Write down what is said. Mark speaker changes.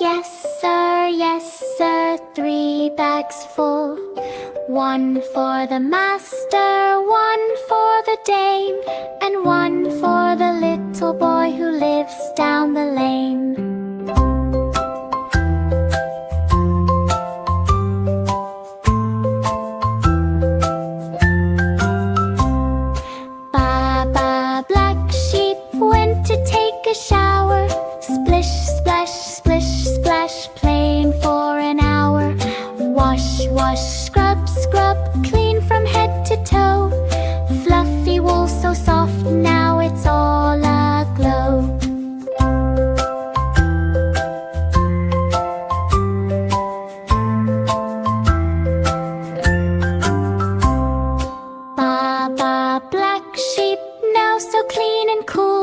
Speaker 1: yes sir, 3 bags full. 1 for the master, 1 for the dame, and 1 for the little boy who lives down the lane. Baa Baa Black Sheep went to take a shower. Splish, splash, splish, splash, playing for an hour. Wash, wash, scrub, scrub, clean from head to toe. Fluffy wool so soft, now it's all aglow. Baa Baa Black Sheep, now so clean and cool.